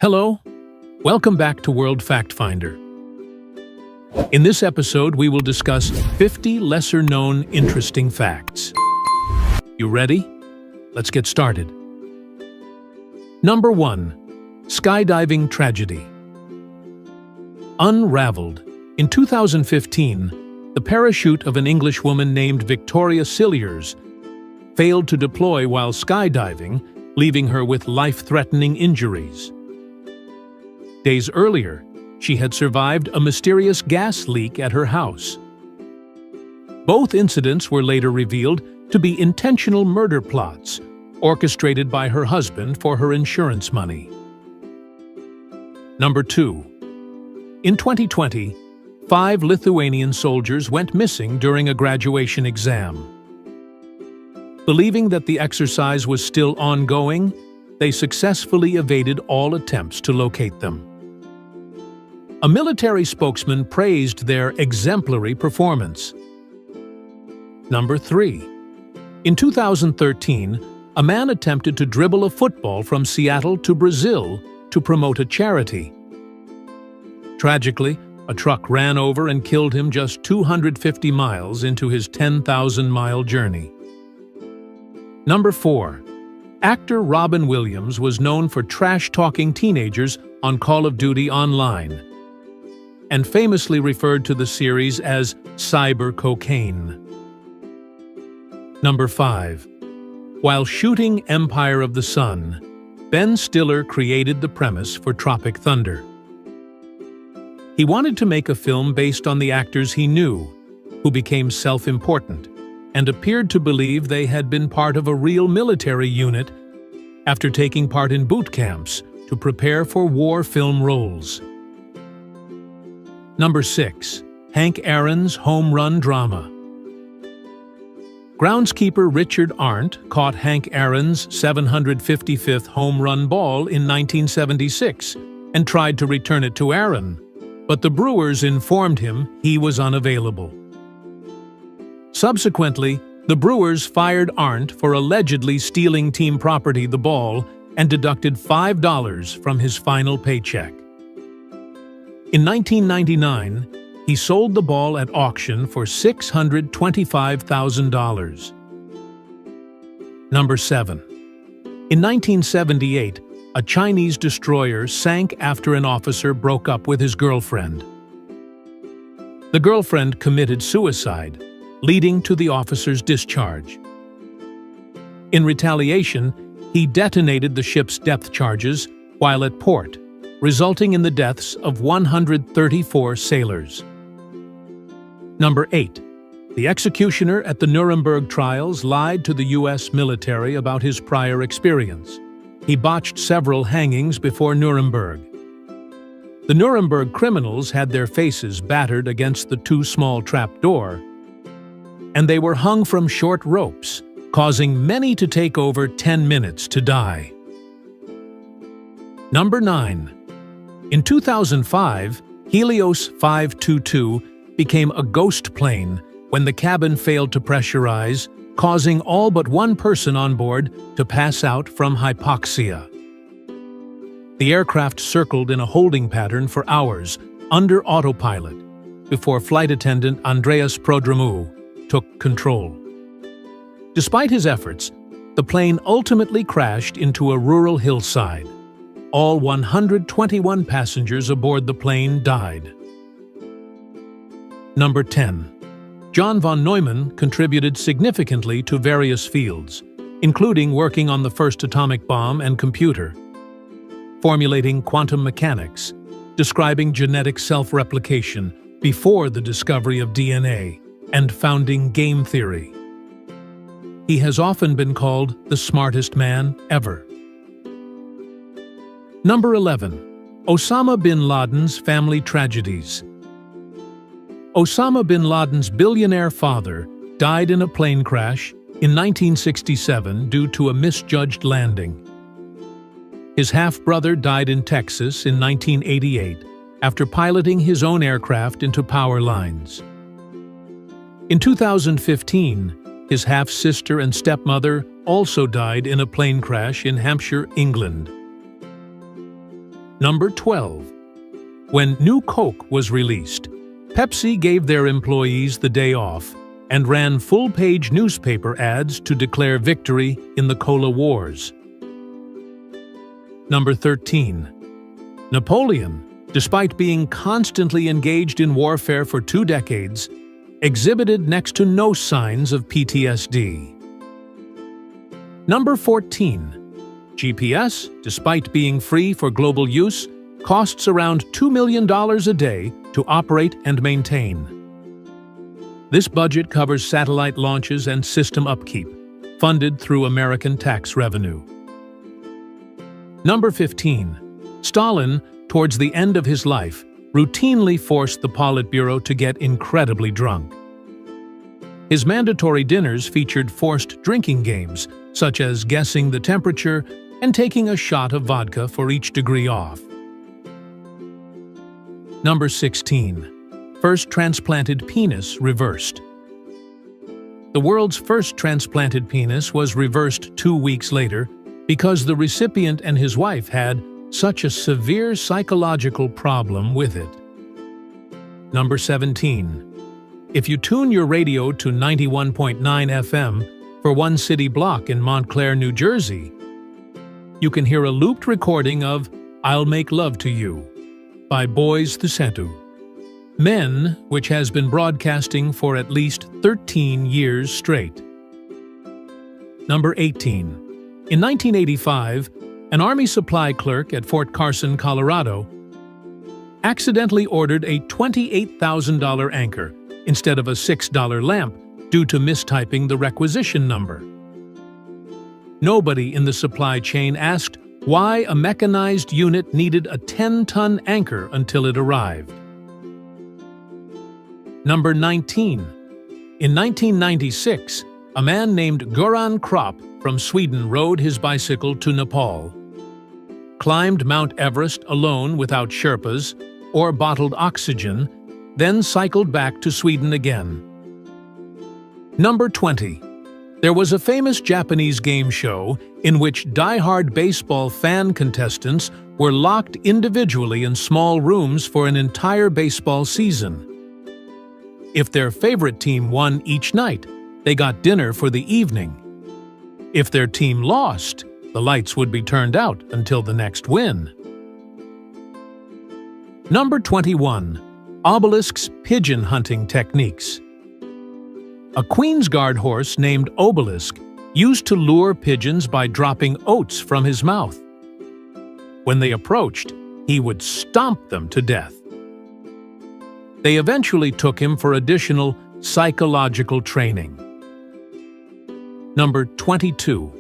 Hello, welcome back to World Fact Finder. In this episode, we will discuss 50 lesser-known interesting facts. You ready? Let's get started. Number 1. Skydiving tragedy. Unraveled. In 2015, the parachute of an English woman named Victoria Cilliers failed to deploy while skydiving, leaving her with life-threatening injuries. Days earlier, she had survived a mysterious gas leak at her house. Both incidents were later revealed to be intentional murder plots, orchestrated by her husband for her insurance money. Number 2. In 2020, 5 Lithuanian soldiers went missing during a graduation exam. Believing that the exercise was still ongoing, they successfully evaded all attempts to locate them. A military spokesman praised their exemplary performance. Number 3. In 2013, a man attempted to dribble a football from Seattle to Brazil to promote a charity. Tragically, a truck ran over and killed him just 250 miles into his 10,000-mile journey. Number 4. Actor Robin Williams was known for trash-talking teenagers on Call of Duty Online, and famously referred to the series as cyber cocaine. Number 5. While shooting Empire of the Sun, Ben Stiller created the premise for Tropic Thunder. He wanted to make a film based on the actors he knew, who became self-important, and appeared to believe they had been part of a real military unit after taking part in boot camps to prepare for war film roles. Number 6. Hank Aaron's home run drama. Groundskeeper Richard Arndt caught Hank Aaron's 755th home run ball in 1976 and tried to return it to Aaron, but the Brewers informed him he was unavailable. Subsequently, the Brewers fired Arndt for allegedly stealing team property, the ball, and deducted $5 from his final paycheck. In 1999, he sold the ball at auction for $625,000. Number 7. In 1978, a Chinese destroyer sank after an officer broke up with his girlfriend. The girlfriend committed suicide, leading to the officer's discharge. In retaliation, he detonated the ship's depth charges while at port, resulting in the deaths of 134 sailors. Number 8. The executioner at the Nuremberg trials lied to the U.S. military about his prior experience. He botched several hangings before Nuremberg. The Nuremberg criminals had their faces battered against the too small trapdoor, and they were hung from short ropes, causing many to take over 10 minutes to die. Number 9. In 2005, Helios 522 became a ghost plane when the cabin failed to pressurize, causing all but one person on board to pass out from hypoxia. The aircraft circled in a holding pattern for hours under autopilot before flight attendant Andreas Prodromou took control. Despite his efforts, the plane ultimately crashed into a rural hillside. All 121 passengers aboard the plane died. Number 10. John von Neumann contributed significantly to various fields, including working on the first atomic bomb and computer, formulating quantum mechanics, describing genetic self-replication before the discovery of DNA, and founding game theory. He has often been called the smartest man ever. Number 11. Osama bin Laden's family tragedies. Osama bin Laden's billionaire father died in a plane crash in 1967 due to a misjudged landing. His half-brother died in Texas in 1988 after piloting his own aircraft into power lines. In 2015, his half-sister and stepmother also died in a plane crash in Hampshire, England. Number 12. When New Coke was released, Pepsi gave their employees the day off and ran full-page newspaper ads to declare victory in the Cola Wars. Number 13. Napoleon, despite being constantly engaged in warfare for 2 decades, exhibited next to no signs of PTSD. Number 14. GPS, despite being free for global use, costs around $2 million a day to operate and maintain. This budget covers satellite launches and system upkeep, funded through American tax revenue. Number 15. Stalin, towards the end of his life, routinely forced the Politburo to get incredibly drunk. His mandatory dinners featured forced drinking games, such as guessing the temperature and taking a shot of vodka for each degree off. Number 16. First transplanted penis reversed. The world's first transplanted penis was reversed 2 weeks later because the recipient and his wife had such a severe psychological problem with it. Number 17. If you tune your radio to 91.9 FM for one city block in Montclair, New Jersey, you can hear a looped recording of "I'll Make Love to You" by Boys the Sentu. Men, which has been broadcasting for at least 13 years straight. Number 18. In 1985, an Army supply clerk at Fort Carson, Colorado, accidentally ordered a $28,000 anchor instead of a $6 lamp due to mistyping the requisition number. Nobody in the supply chain asked why a mechanized unit needed a 10-ton anchor until it arrived. Number 19. In 1996, a man named Göran Kropp from Sweden rode his bicycle to Nepal, climbed Mount Everest alone without Sherpas or bottled oxygen, then cycled back to Sweden again. Number 20. There was a famous Japanese game show in which die-hard baseball fan contestants were locked individually in small rooms for an entire baseball season. If their favorite team won each night, they got dinner for the evening. If their team lost, the lights would be turned out until the next win. Number 21. Obelisk's pigeon hunting techniques. A Queen's Guard horse named Obelisk used to lure pigeons by dropping oats from his mouth. When they approached, he would stomp them to death. They eventually took him for additional psychological training. Number 22.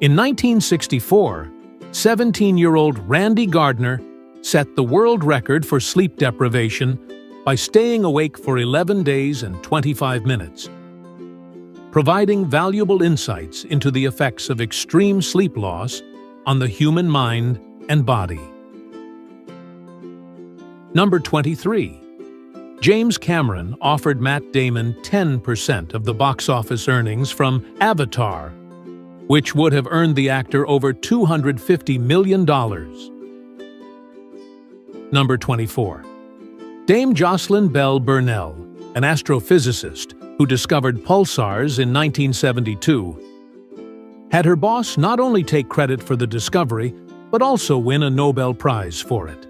In 1964, 17-year-old Randy Gardner set the world record for sleep deprivation by staying awake for 11 days and 25 minutes, providing valuable insights into the effects of extreme sleep loss on the human mind and body. Number 23. James Cameron offered Matt Damon 10% of the box office earnings from Avatar, which would have earned the actor over $250 million. Number 24. Dame Jocelyn Bell Burnell, an astrophysicist who discovered pulsars in 1972, had her boss not only take credit for the discovery, but also win a Nobel Prize for it.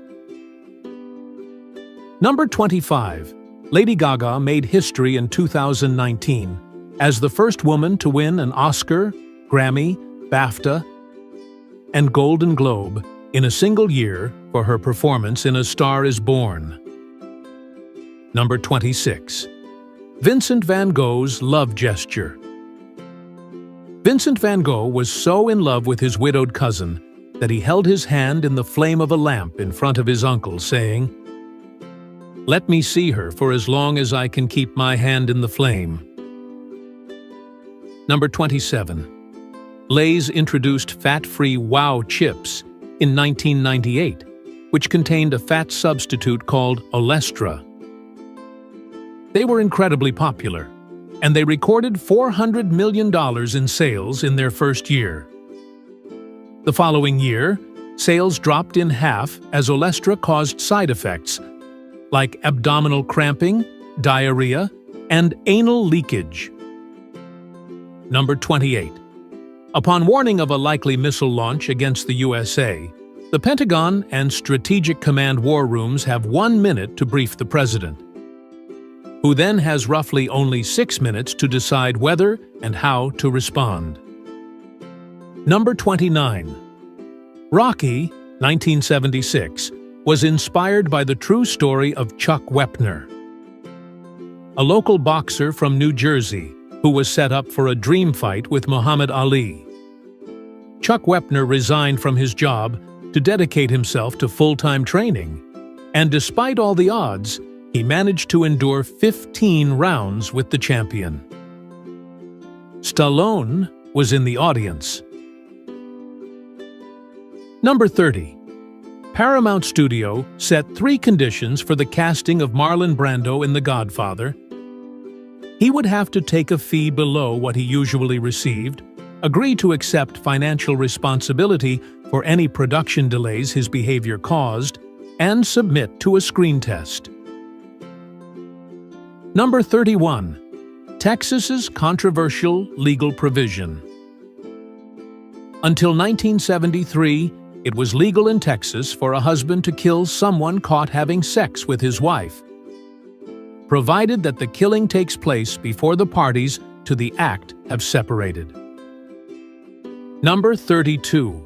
Number 25. Lady Gaga made history in 2019 as the first woman to win an Oscar, Grammy, BAFTA, and Golden Globe in a single year for her performance in A Star is Born. Number 26. Vincent van Gogh's love gesture. Vincent van Gogh was so in love with his widowed cousin that he held his hand in the flame of a lamp in front of his uncle, saying, "Let me see her for as long as I can keep my hand in the flame." Number 27. Lay's introduced fat-free Wow chips in 1998, which contained a fat substitute called Olestra. They were incredibly popular, and they recorded $400 million in sales in their first year. The following year, sales dropped in half as Olestra caused side effects like abdominal cramping, diarrhea, and anal leakage. Number 28. Upon warning of a likely missile launch against the USA, the Pentagon and Strategic Command war rooms have 1 minute to brief the president, who then has roughly only 6 minutes to decide whether and how to respond. Number 29. Rocky, 1976, was inspired by the true story of Chuck Wepner, a local boxer from New Jersey who was set up for a dream fight with Muhammad Ali. Chuck Wepner resigned from his job to dedicate himself to full-time training, and despite all the odds, he managed to endure 15 rounds with the champion. Stallone was in the audience. Number 30. Paramount Studio set 3 conditions for the casting of Marlon Brando in The Godfather. He would have to take a fee below what he usually received, agree to accept financial responsibility for any production delays his behavior caused, and submit to a screen test. Number 31. Texas's controversial legal provision. Until 1973, it was legal in Texas for a husband to kill someone caught having sex with his wife, provided that the killing takes place before the parties to the act have separated. Number 32.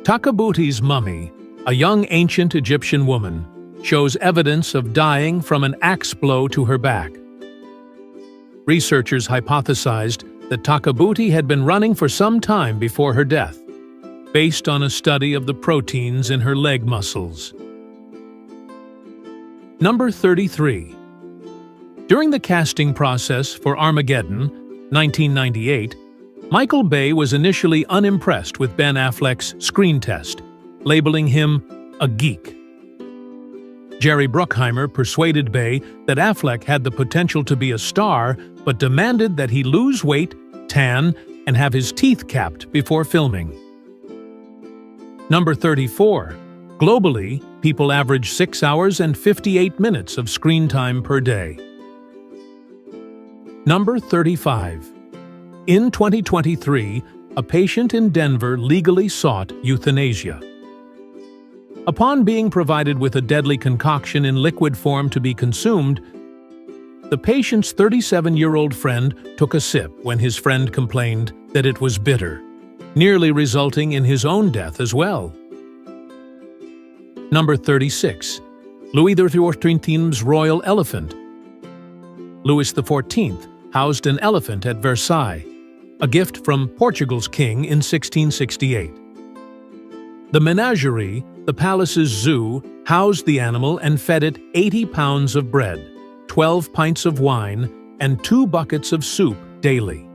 Takabuti's mummy, a young ancient Egyptian woman, shows evidence of dying from an axe blow to her back. Researchers hypothesized that Takabuti had been running for some time before her death, based on a study of the proteins in her leg muscles. Number 33. During the casting process for Armageddon, 1998, Michael Bay was initially unimpressed with Ben Affleck's screen test, labeling him a geek. Jerry Bruckheimer persuaded Bay that Affleck had the potential to be a star, but demanded that he lose weight, tan, and have his teeth capped before filming. Number 34. Globally, people average 6 hours and 58 minutes of screen time per day. Number 35. In 2023, a patient in Denver legally sought euthanasia. Upon being provided with a deadly concoction in liquid form to be consumed, the patient's 37-year-old friend took a sip when his friend complained that it was bitter, nearly resulting in his own death as well. Number 36. Louis XIV's royal elephant. Louis XIV housed an elephant at Versailles, a gift from Portugal's king in 1668. The menagerie, the palace's zoo, housed the animal and fed it 80 pounds of bread, 12 pints of wine, and 2 buckets of soup daily.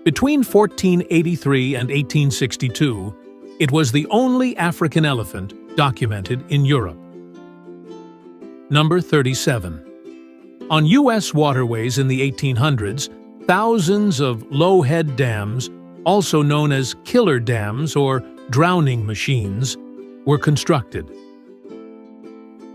Between 1483 and 1862, it was the only African elephant documented in Europe. Number 37. On U.S. waterways in the 1800s, thousands of low-head dams, also known as killer dams or drowning machines, were constructed.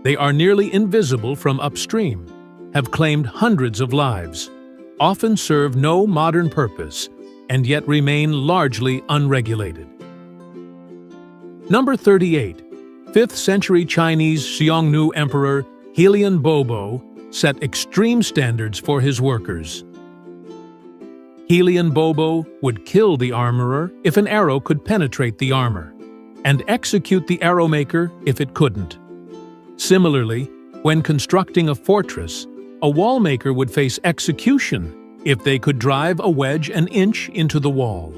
They are nearly invisible from upstream, have claimed hundreds of lives, often serve no modern purpose, and yet remain largely unregulated. Number 38. 5th century Chinese Xiongnu Emperor Helian Bobo set extreme standards for his workers. Helian Bobo would kill the armorer if an arrow could penetrate the armor, and execute the arrow maker if it couldn't. Similarly, when constructing a fortress, a wall maker would face execution if they could drive a wedge an inch into the wall.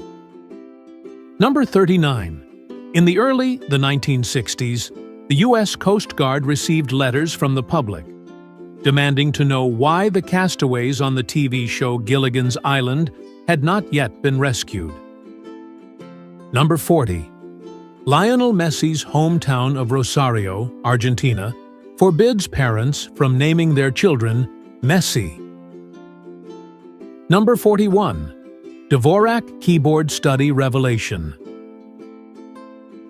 Number 39. In the early 1960s, the U.S. Coast Guard received letters from the public, demanding to know why the castaways on the TV show Gilligan's Island had not yet been rescued. Number 40. Lionel Messi's hometown of Rosario, Argentina, forbids parents from naming their children Messi. Number 41. Dvorak keyboard study revelation.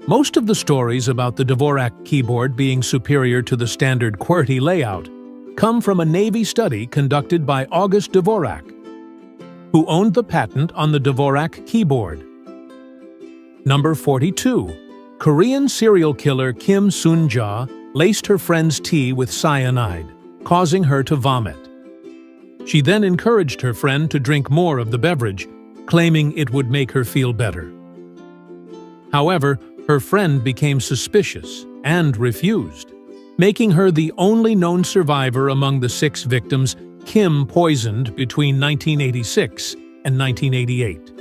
Most of the stories about the Dvorak keyboard being superior to the standard QWERTY layout come from a Navy study conducted by August Dvorak, who owned the patent on the Dvorak keyboard. Number 42. Korean serial killer Kim Soon-ja laced her friend's tea with cyanide, causing her to vomit. She then encouraged her friend to drink more of the beverage, claiming it would make her feel better. However, her friend became suspicious and refused, making her the only known survivor among the 6 victims Kim poisoned between 1986 and 1988.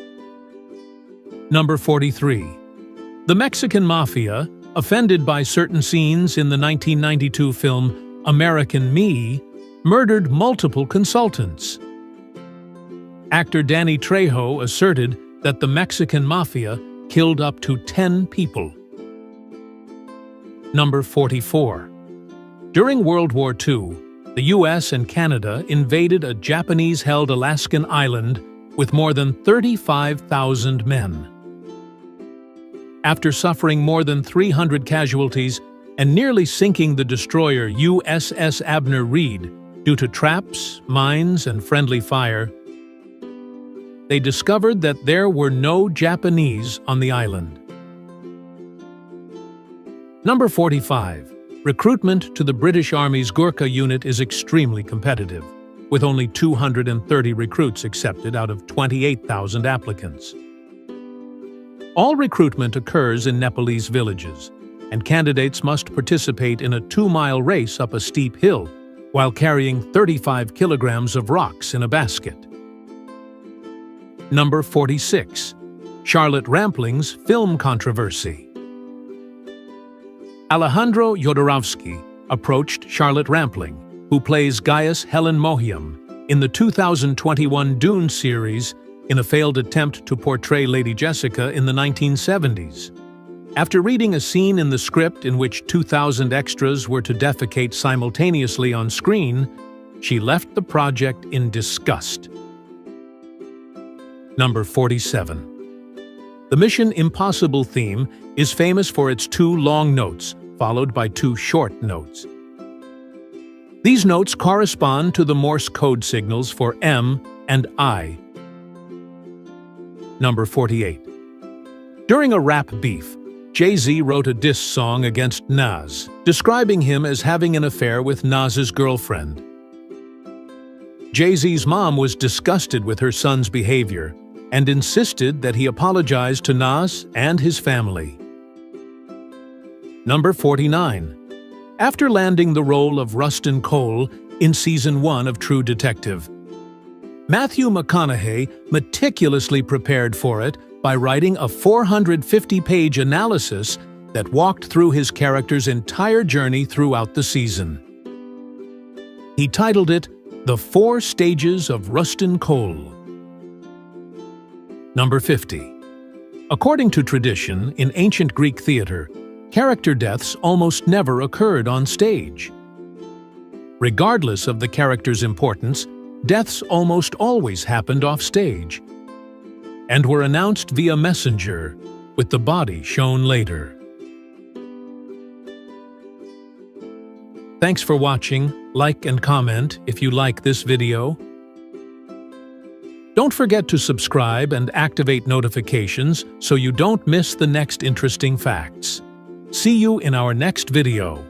Number 43. The Mexican Mafia, offended by certain scenes in the 1992 film American Me, murdered multiple consultants. Actor Danny Trejo asserted that the Mexican Mafia killed up to 10 people. Number 44. During World War II, the US and Canada invaded a Japanese-held Alaskan island with more than 35,000 men. After suffering more than 300 casualties and nearly sinking the destroyer USS Abner Reed due to traps, mines, and friendly fire, they discovered that there were no Japanese on the island. Number 45. Recruitment to the British Army's Gurkha unit is extremely competitive, with only 230 recruits accepted out of 28,000 applicants. All recruitment occurs in Nepalese villages, and candidates must participate in a 2-mile race up a steep hill while carrying 35 kilograms of rocks in a basket. Number 46. Charlotte Rampling's film controversy. Alejandro Jodorowsky approached Charlotte Rampling, who plays Gaius Helen Mohiam, in the 2021 Dune series in a failed attempt to portray Lady Jessica in the 1970s. After reading a scene in the script in which 2,000 extras were to defecate simultaneously on screen, she left the project in disgust. Number 47. The Mission Impossible theme is famous for its 2 long notes, followed by 2 short notes. These notes correspond to the Morse code signals for M and I. Number 48. During a rap beef, Jay-Z wrote a diss song against Nas, describing him as having an affair with Nas's girlfriend. Jay-Z's mom was disgusted with her son's behavior and insisted that he apologize to Nas and his family. Number 49. After landing the role of Rustin Cole in Season 1 of True Detective, Matthew McConaughey meticulously prepared for it by writing a 450-page analysis that walked through his character's entire journey throughout the season. He titled it The 4 Stages of Rustin Cole. Number 50. According to tradition, in ancient Greek theater, character deaths almost never occurred on stage. Regardless of the character's importance, deaths almost always happened off stage and were announced via messenger, with the body shown later. Thanks for watching. Like and comment if you like this video. Don't forget to subscribe and activate notifications so you don't miss the next interesting facts. See you in our next video.